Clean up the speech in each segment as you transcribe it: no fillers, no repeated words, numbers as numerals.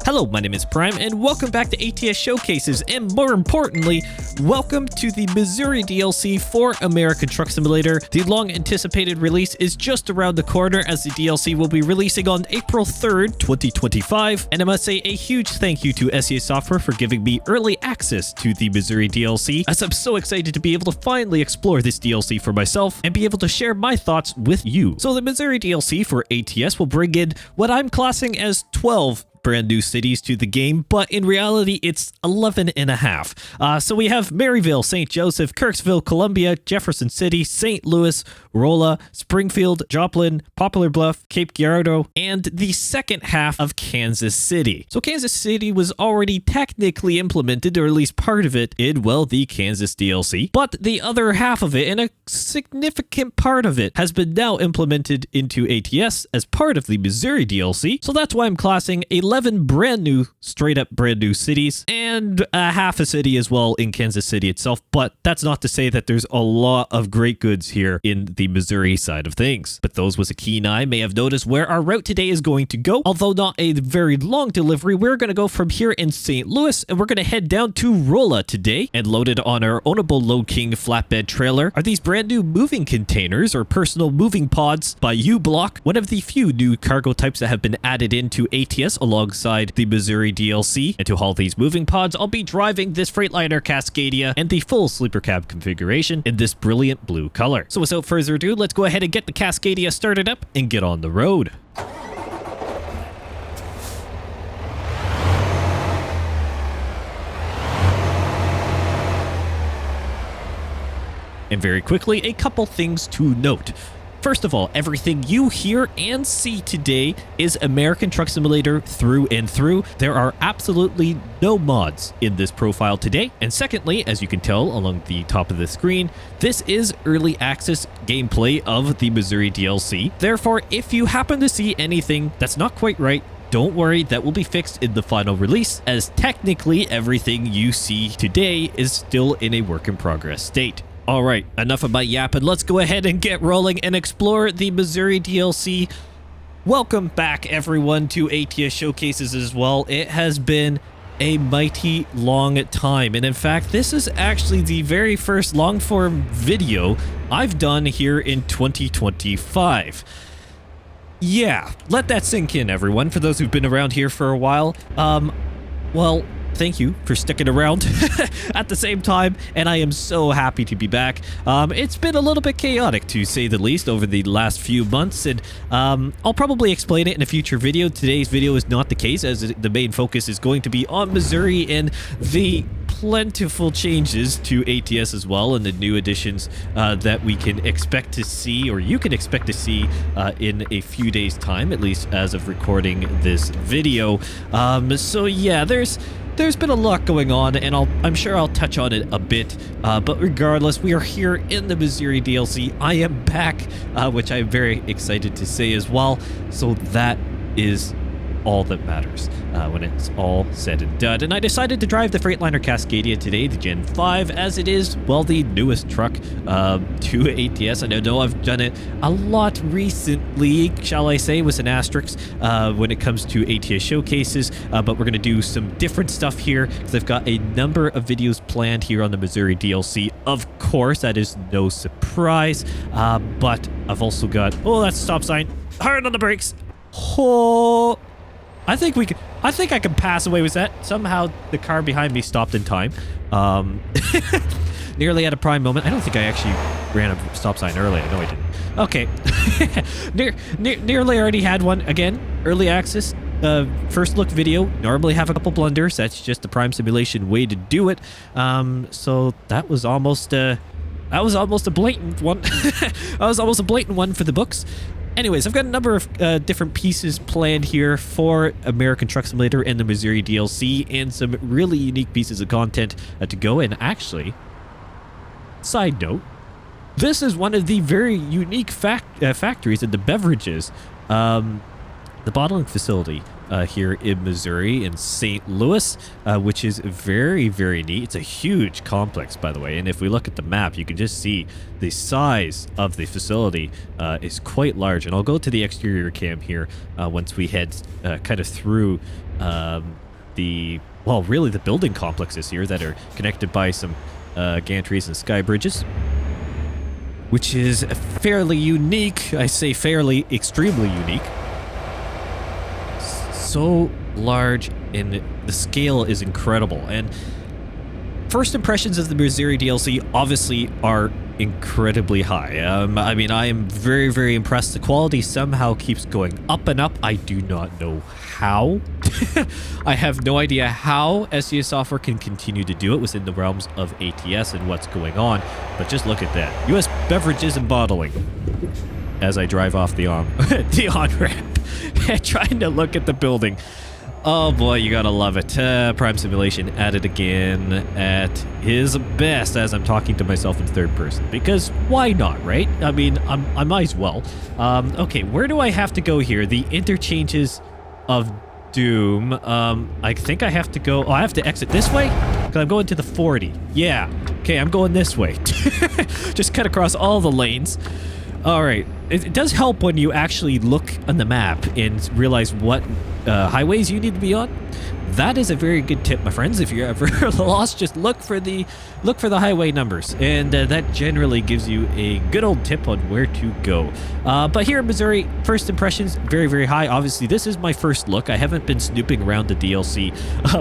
Hello, my name is Prime, and welcome back to ATS Showcases, and more importantly, welcome to the Missouri DLC for American Truck Simulator. The long-anticipated release is just around the corner, as the DLC will be releasing on April 3rd, 2025, and I must say a huge thank you to SEA Software for giving me early access to the Missouri DLC, as I'm so excited to be able to finally explore this DLC for myself and be able to share my thoughts with you. So the Missouri DLC for ATS will bring in what I'm classing as 12 brand new cities to the game, but in reality it's 11 and a half. So we have Maryville, St. Joseph, Kirksville, Columbia, Jefferson City, St. Louis, Rolla, Springfield, Joplin, Poplar Bluff, Cape Girardeau, and the second half of Kansas City. So Kansas City was already technically implemented, or at least part of it, in, well, the Kansas DLC, but the other half of it, and a significant part of it, has been now implemented into ATS as part of the Missouri DLC. So that's why I'm classing 11 brand new, straight up brand new cities, and half a city as well in Kansas City itself. But that's not to say that there's a lot of great goods here in the Missouri side of things. But those with a keen eye may have noticed where our route today is going to go. Although not a very long delivery, we're going to go from here in St. Louis, and we're going to head down to Rolla today. And loaded on our ownable Load King flatbed trailer are these brand new moving containers, or personal moving pods, by U-Block, one of the few new cargo types that have been added into ATS alongside the Missouri DLC. And to haul these moving pods, I'll be driving this freighliner Cascadia and the full sleeper cab configuration in this brilliant blue color. So without further ado, let's go ahead and get the Cascadia started up and get on the road. And very quickly, a couple things to note. First of all, everything you hear and see today is American Truck Simulator through and through. There are absolutely no mods in this profile today. And secondly, as you can tell along the top of the screen, this is early access gameplay of the Missouri DLC. Therefore, if you happen to see anything that's not quite right, don't worry, that will be fixed in the final release, as technically everything you see today is still in a work in progress state. All right, enough of my yapping. Let's go ahead and get rolling and explore the Missouri DLC. Welcome back, everyone, to ATS Showcases as well. It has been a mighty long time, and in fact, this is actually the very first long-form video I've done here in 2025. Yeah, let that sink in, everyone, for those who've been around here for a while. Well, thank you for sticking around at the same time, and I am so happy to be back. It's been a little bit chaotic, to say the least, over the last few months, and I'll probably explain it in a future video. Today's video is not the case, as the main focus is going to be on Missouri and the plentiful changes to ATS as well, and the new additions that we can expect to see, or you can expect to see in a few days' time, at least as of recording this video. So yeah, there's been a lot going on, and I'm sure I'll touch on it a bit, but regardless, we are here in the Missouri DLC. I am back, which I'm very excited to say as well, so that is all that matters when it's all said and done. And I decided to drive the Freightliner Cascadia today, the Gen 5, as it is, well, the newest truck to ATS. And I know I've done it a lot recently, shall I say, with an asterisk when it comes to ATS Showcases, but we're going to do some different stuff here, because I've got a number of videos planned here on the Missouri DLC. Of course, that is no surprise, but I've also got, oh, that's a stop sign, hard on the brakes. Oh, I think I can pass away with that. Somehow the car behind me stopped in time. Nearly had a prime moment. I don't think I actually ran a stop sign early. I know I didn't. Okay. Nearly already had one. Again, early access. First look video. Normally have a couple blunders. That's just the Prime Simulation way to do it. So that was almost a blatant one. That was almost a blatant one for the books. Anyways, I've got a number of different pieces planned here for American Truck Simulator and the Missouri DLC, and some really unique pieces of content to go. And actually, side note, this is one of the very unique factories in the beverages that the bottling facility here in Missouri, in St. Louis, which is very, very neat. It's a huge complex, by the way, and if we look at the map, you can just see the size of the facility is quite large. And I'll go to the exterior cam here once we head kind of through really the building complexes here that are connected by some gantries and sky bridges, which is fairly unique. I say fairly, extremely unique. So large, and the scale is incredible. And first impressions of the Missouri DLC obviously are incredibly high. I mean, I am very, very impressed. The quality somehow keeps going up and up. I do not know how. I have no idea how SES Software can continue to do it within the realms of ATS and what's going on. But just look at that. U.S. Beverages and Bottling. As I drive off the on-ramp, trying to look at the building. Oh boy, you gotta love it. Prime Simulation at it again at his best as I'm talking to myself in third person. Because why not, right? I mean, I might as well. Okay, where do I have to go here? The interchanges of doom. I think I have to go... Oh, I have to exit this way? Because I'm going to the 40. Yeah. Okay, I'm going this way. Just cut across all the lanes. All right. It does help when you actually look on the map and realize what highways you need to be on. That is a very good tip, my friends. If you're ever lost, just look for the highway numbers, and that generally gives you a good old tip on where to go. But here in Missouri, first impressions, very, very high. Obviously, this is my first look. I haven't been snooping around the DLC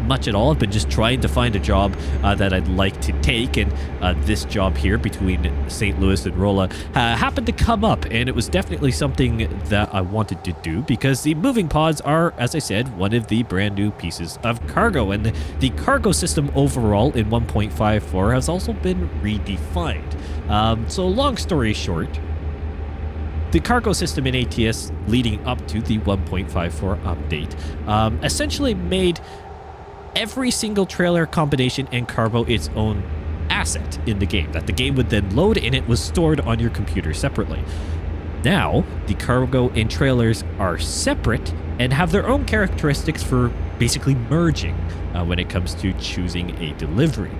much at all. I've been just trying to find a job that I'd like to take, and this job here between St. Louis and Rolla happened to come up, and it was definitely something that I wanted to do because the moving pods are, as I said, one of the brand new pieces of cargo, and the cargo system overall in 1.54 has also been redefined. So long story short, the cargo system in ATS leading up to the 1.54 update essentially made every single trailer combination and cargo its own asset in the game that the game would then load, and it was stored on your computer separately. Now, the cargo and trailers are separate and have their own characteristics for basically merging when it comes to choosing a delivery.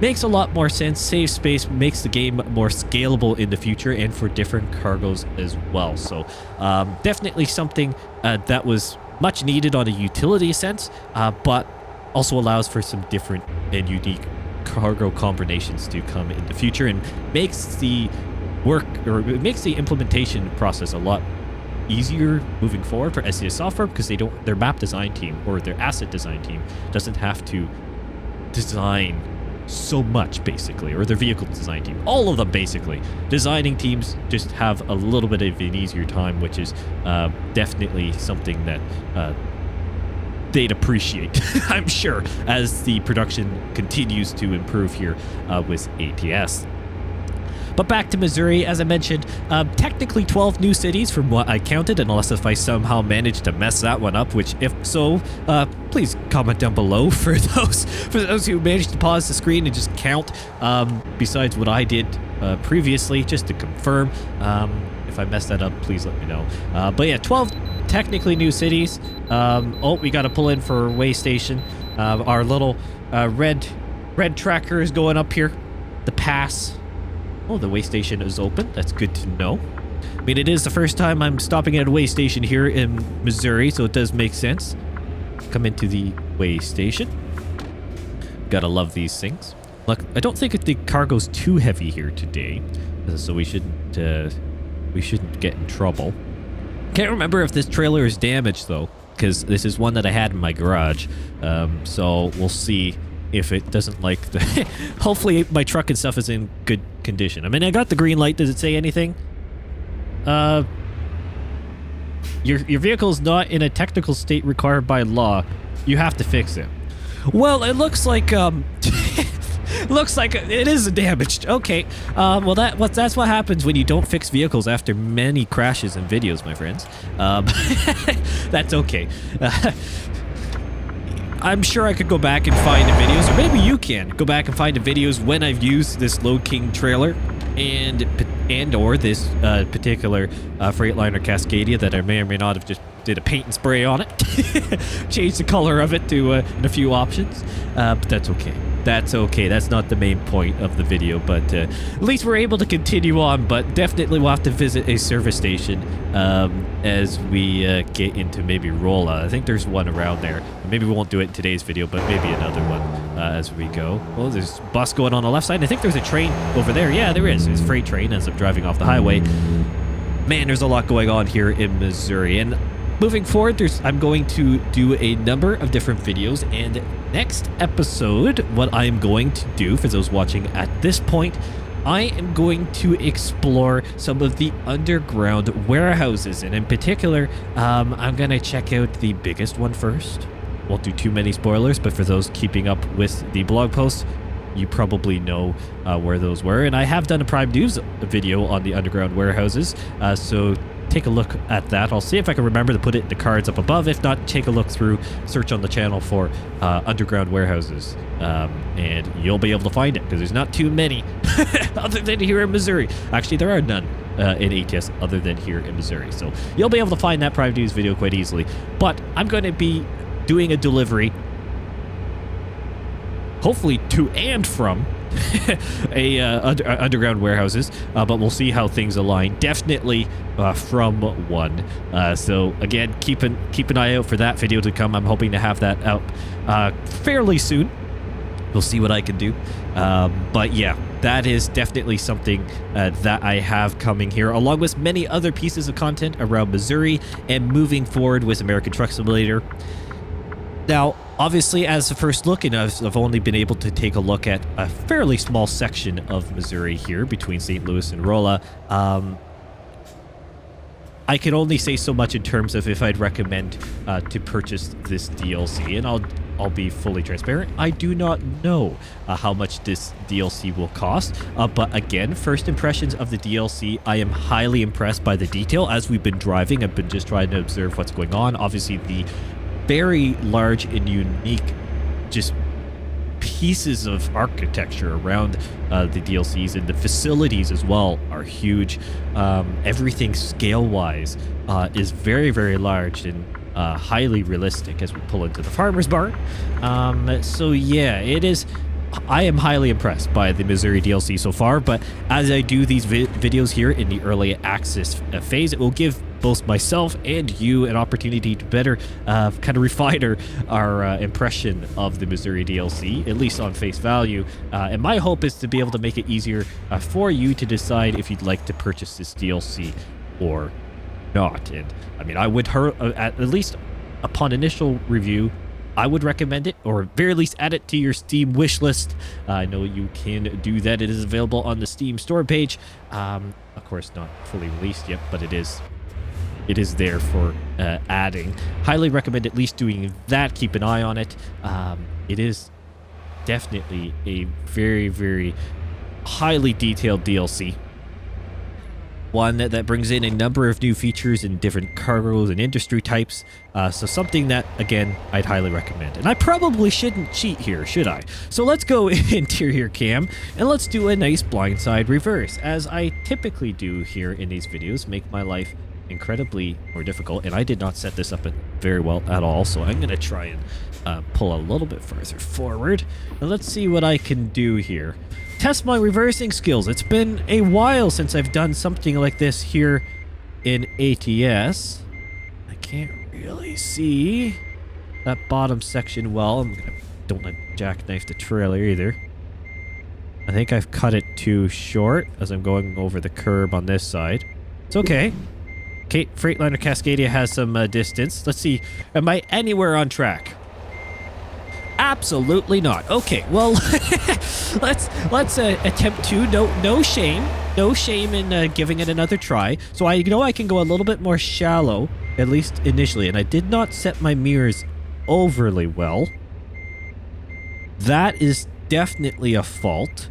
Makes a lot more sense, saves space, makes the game more scalable in the future and for different cargoes as well. So definitely something that was much needed on a utility sense, but also allows for some different and unique cargo combinations to come in the future, and makes the implementation process a lot easier moving forward for SES Software, because their map design team or their asset design team doesn't have to design so much, basically, or their vehicle design team, all of them basically. Designing teams just have a little bit of an easier time, which is definitely something that they'd appreciate, I'm sure, as the production continues to improve here with ATS. But back to Missouri, as I mentioned, technically 12 new cities from what I counted, unless if I somehow managed to mess that one up, which if so, please comment down below for those who managed to pause the screen and just count, besides what I did previously, just to confirm. If I messed that up, please let me know. But yeah, 12 technically new cities. Oh, we got to pull in for way station. Our little red tracker is going up here. The pass. Oh, the way station is open. That's good to know. I mean, it is the first time I'm stopping at a way station here in Missouri, so it does make sense. Come into the way station. Gotta love these things. Look, I don't think the cargo's too heavy here today, so we shouldn't get in trouble. Can't remember if this trailer is damaged though, because this is one that I had in my garage. So we'll see if it doesn't like the... Hopefully my truck and stuff is in good condition. I mean, I got the green light. Does it say anything? Your vehicle is not in a technical state required by law. You have to fix it. Well, it looks like looks like it is damaged. Okay. Well, that's what happens when you don't fix vehicles after many crashes and videos, my friends. That's okay. I'm sure I could go back and find the videos, or maybe you can go back and find the videos when I've used this Load King trailer and or this particular Freightliner Cascadia that I may or may not have just did a paint and spray on it. Changed the color of it to in a few options. But that's okay. That's okay. That's not the main point of the video, but at least we're able to continue on. But definitely we'll have to visit a service station as we get into maybe Rolla. I think there's one around there. Maybe we won't do it in today's video, but maybe another one as we go. Well, there's a bus going on the left side. I think there's a train over there. Yeah, there is. There's a freight train as I'm driving off the highway. Man, there's a lot going on here in Missouri. And moving forward, I'm going to do a number of different videos. And next episode, what I'm going to do, for those watching at this point, I am going to explore some of the underground warehouses. And in particular, I'm going to check out the biggest one first. Won't do too many spoilers, but for those keeping up with the blog posts, you probably know where those were. And I have done a Prime News video on the underground warehouses, so take a look at that. I'll see if I can remember to put it in the cards up above. If not, take a look through, search on the channel for underground warehouses, and you'll be able to find it, because there's not too many other than here in Missouri. Actually, there are none in ATS other than here in Missouri. So you'll be able to find that Prime News video quite easily. But I'm going to be doing a delivery, hopefully to and from underground warehouses, but we'll see how things align. Definitely from one. So again, keep an eye out for that video to come. I'm hoping to have that out fairly soon. We'll see what I can do. But yeah, that is definitely something that I have coming here, along with many other pieces of content around Missouri and moving forward with American Truck Simulator. Now, obviously, as a first look, and I've only been able to take a look at a fairly small section of Missouri here between St. Louis and Rolla. I can only say so much in terms of if I'd recommend to purchase this DLC, and I'll be fully transparent. I do not know how much this DLC will cost, but again, first impressions of the DLC, I am highly impressed by the detail. As we've been driving, I've been just trying to observe what's going on. Obviously, the very large and unique just pieces of architecture around the DLCs, and the facilities as well are huge. Everything scale-wise is very, very large and highly realistic as we pull into the farmer's barn. So yeah, it is. I am highly impressed by the Missouri DLC so far, but as I do these videos here in the early access phase, it will give both myself and you an opportunity to better kind of refine our impression of the Missouri DLC, at least on face value. And my hope is to be able to make it easier for you to decide if you'd like to purchase this DLC or not. And I mean, I would at least upon initial review, I would recommend it, or at very least add it to your Steam wish list. I know you can do that. It is available on the Steam store page. Of course, not fully released yet, but it is there for adding. Highly recommend at least doing that. Keep an eye on it. It is definitely a very, very highly detailed DLC. One that brings in a number of new features in different cargoes and industry types. So something that, again, I'd highly recommend. And I probably shouldn't cheat here, should I? So let's go interior cam, and let's do a nice blindside reverse, as I typically do here in these videos, make my life incredibly more difficult. And I did not set this up very well at all, so I'm going to try and pull a little bit further forward. And let's see what I can do here. Test my reversing skills. It's been a while since I've done something like this here in ATS. I can't really see that bottom section well. Don't want to jackknife the trailer either. I think I've cut it too short as I'm going over the curb on this side. It's okay. Okay, Freightliner Cascadia has some distance. Let's see. Am I anywhere on track? Absolutely not. Okay, well, let's attempt to. No shame in giving it another try. So I know I can go a little bit more shallow, at least initially, and I did not set my mirrors overly well. That is definitely a fault.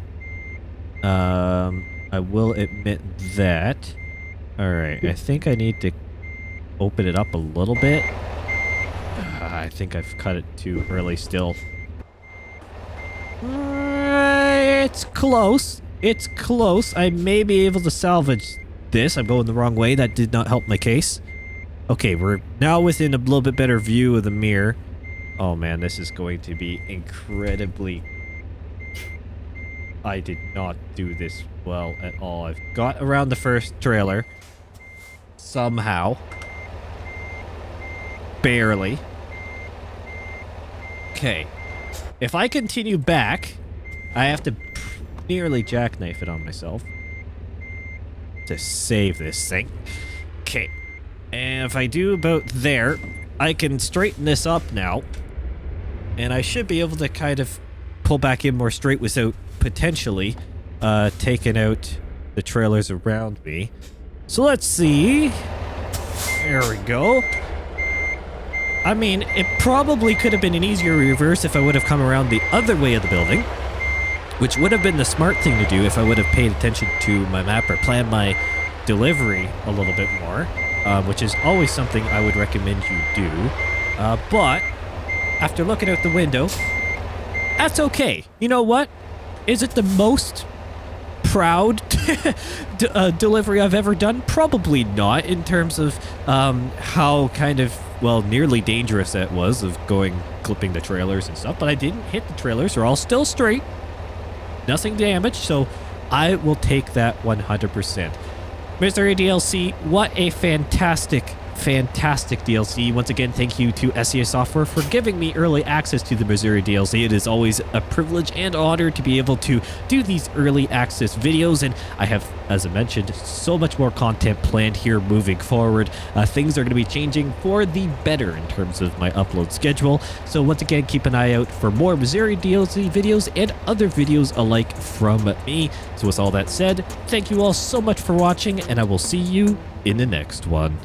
I will admit that. All right, I think I need to open it up a little bit. I think I've cut it too early still. It's close. It's close. I may be able to salvage this. I'm going the wrong way. That did not help my case. Okay, we're now within a little bit better view of the mirror. Oh man, this is going to be incredibly... I did not do this well at all. I've got around the first trailer. Somehow. Barely. Okay. If I continue back, I have to nearly jackknife it on myself to save this thing. Okay. And if I do about there, I can straighten this up now. And I should be able to kind of pull back in more straight without potentially taking out the trailers around me. So let's see. There we go. I mean, it probably could have been an easier reverse if I would have come around the other way of the building, which would have been the smart thing to do if I would have paid attention to my map or planned my delivery a little bit more, which is always something I would recommend you do. But after looking out the window, that's okay. You know what? Is it the most proud delivery I've ever done? Probably not, in terms of how kind of, well, nearly dangerous that was of clipping the trailers and stuff, but I didn't hit the trailers. They're all still straight. Nothing damaged, so I will take that 100%. Missouri DLC, what a fantastic DLC. Once again, thank you to SEA Software for giving me early access to the Missouri DLC. It is always a privilege and honor to be able to do these early access videos, and I have, as I mentioned, so much more content planned here moving forward. Things are going to be changing for the better in terms of my upload schedule, so once again, keep an eye out for more Missouri DLC videos and other videos alike from me. So with all that said, thank you all so much for watching, and I will see you in the next one.